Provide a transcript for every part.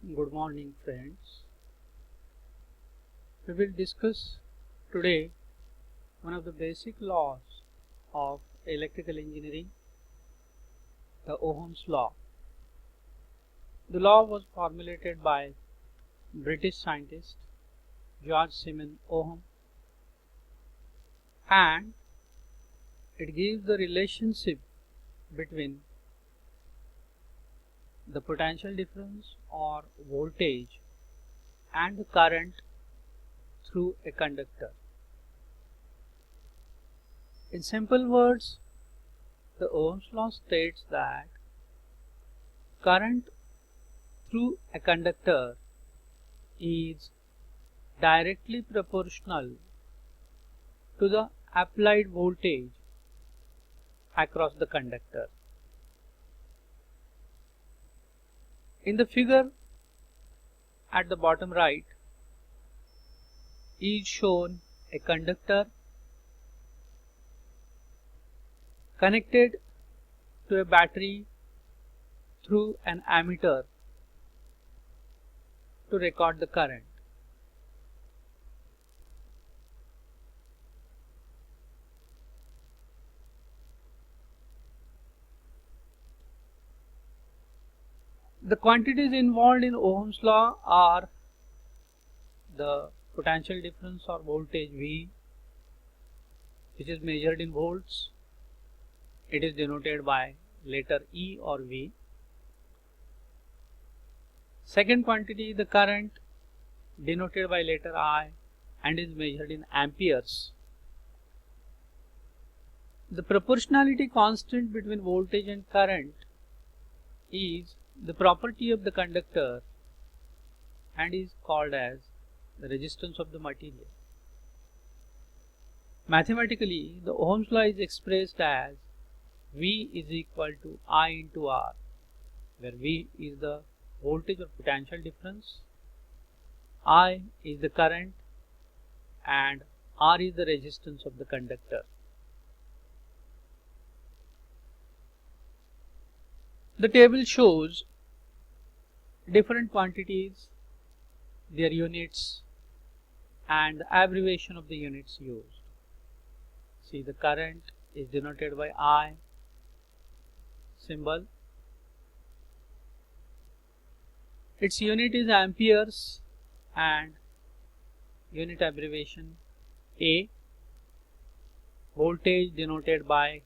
Good morning, friends. We will discuss today one of the basic laws of electrical engineering, the Ohm's law. The law was formulated by British scientist George Simeon Ohm, and it gives the relationship between the potential difference or voltage and the current through a conductor. In simple words, the Ohm's law states that current through a conductor is directly proportional to the applied voltage across the conductor. In the figure at the bottom right is shown a conductor connected to a battery through an ammeter to record the current. The quantities involved in Ohm's law are the potential difference or voltage V, which is measured in volts. It is denoted by letter E or V. Second quantity, the current, denoted by letter I and is measured in amperes. The proportionality constant between voltage and current is the property of the conductor and is called as the resistance of the material. Mathematically, the Ohm's law is expressed as V is equal to I into R, where V is the voltage or potential difference, I is the current, and R is the resistance of the conductor. The table shows different quantities, their units, and the abbreviation of the units used. See, the current is denoted by I symbol. Its unit is amperes and unit abbreviation A. Voltage denoted by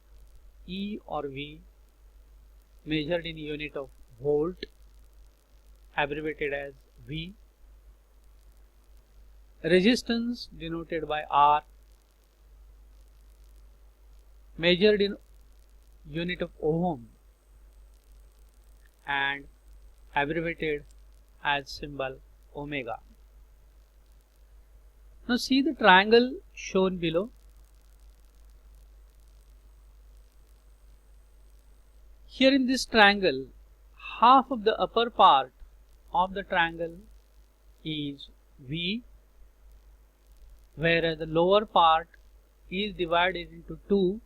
E or V, measured in unit of volt, abbreviated as V. Resistance denoted by R, measured in unit of ohm and abbreviated as symbol omega. Now see the triangle shown below. Here in this triangle, half of the upper part of the triangle is V, whereas the lower part is divided into two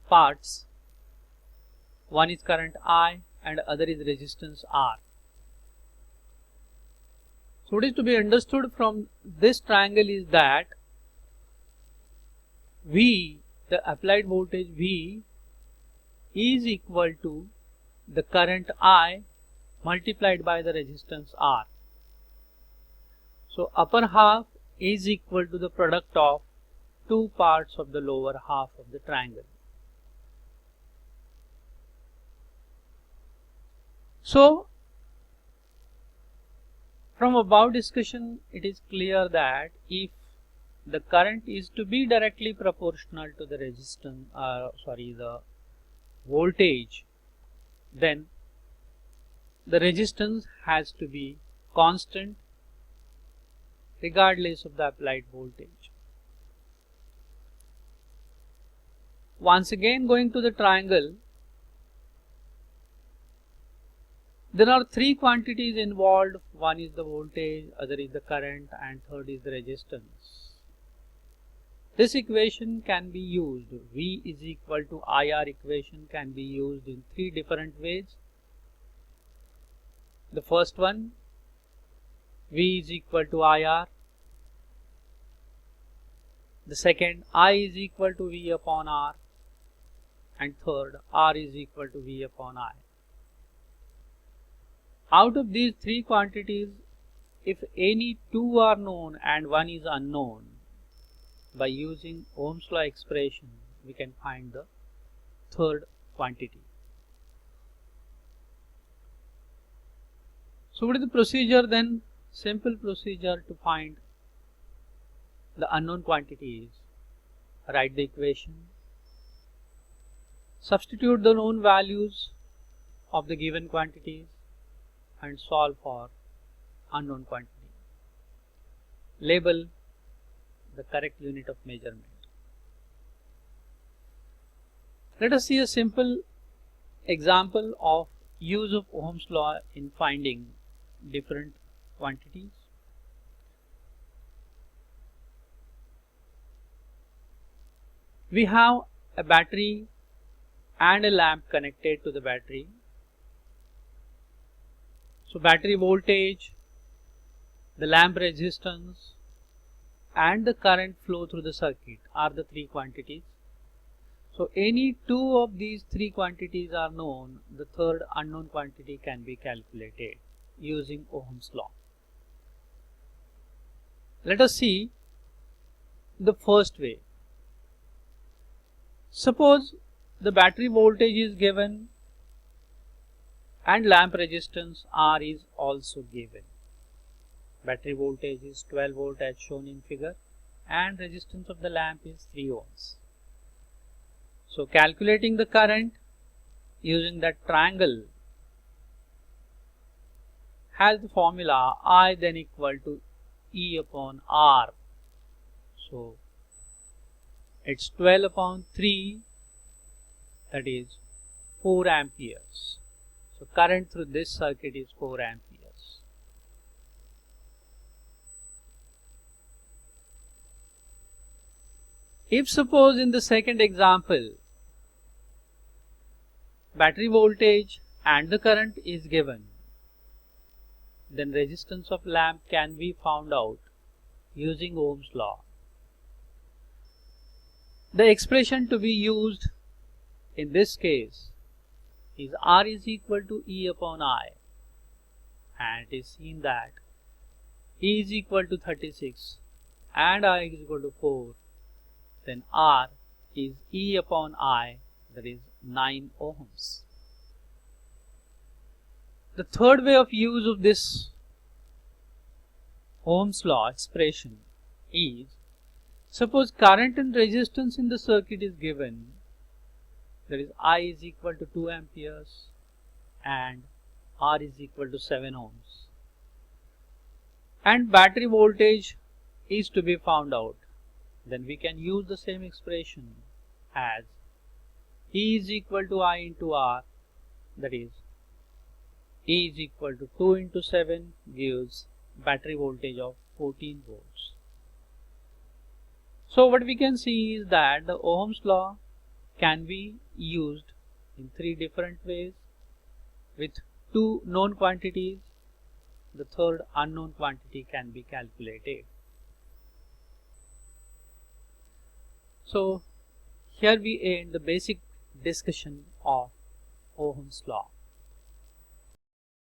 parts. One is current I and other is resistance R. So what is to be understood from this triangle is that V, the applied voltage V, is equal to the current I multiplied by the resistance R. So upper half is equal to the product of two parts of the lower half of the triangle. So from above discussion, it is clear that if the current is to be directly proportional to the resistance, the voltage, then the resistance has to be constant regardless of the applied voltage. Once again, going to the triangle, there are three quantities involved. One is the voltage, other is the current, and third is the resistance. This equation can be used, V is equal to IR equation can be used in three different ways. The first one, V is equal to IR. The second, I is equal to V upon R. And third, R is equal to V upon I. Out of these three quantities, if any two are known and one is unknown, by using Ohm's law expression, we can find the third quantity. So what is the procedure then? Simple procedure to find the unknown quantity is, write the equation, substitute the known values of the given quantities and solve for unknown quantity. Label the correct unit of measurement. Let us see a simple example of use of Ohm's law in finding different quantities. We have a battery and a lamp connected to the battery. So battery voltage, the lamp resistance and the current flow through the circuit are the three quantities. So any two of these three quantities are known, the third unknown quantity can be calculated using Ohm's law. Let us see the first way. Suppose the battery voltage is given and lamp resistance R is also given. Battery voltage is 12 volt as shown in figure and resistance of the lamp is 3 ohms. So calculating the current using that triangle has the formula I then equal to E upon R. So it's 12 upon 3, that is 4 amperes. So current through this circuit is 4 amperes. If suppose in the second example, battery voltage and the current is given, then resistance of lamp can be found out using Ohm's law. The expression to be used in this case is R is equal to E upon I, and it is seen that E is equal to 36 and I is equal to 4, then R is E upon I, that is 9 ohms. The third way of use of this Ohm's law expression is, suppose current and resistance in the circuit is given, that is I is equal to 2 amperes and R is equal to 7 ohms, and battery voltage is to be found out, then we can use the same expression as E is equal to I into R, that is E is equal to 2 into 7 gives battery voltage of 14 volts. So what we can see is that the Ohm's law can be used in three different ways. With two known quantities, the third unknown quantity can be calculated. So here we end the basic discussion of Ohm's law.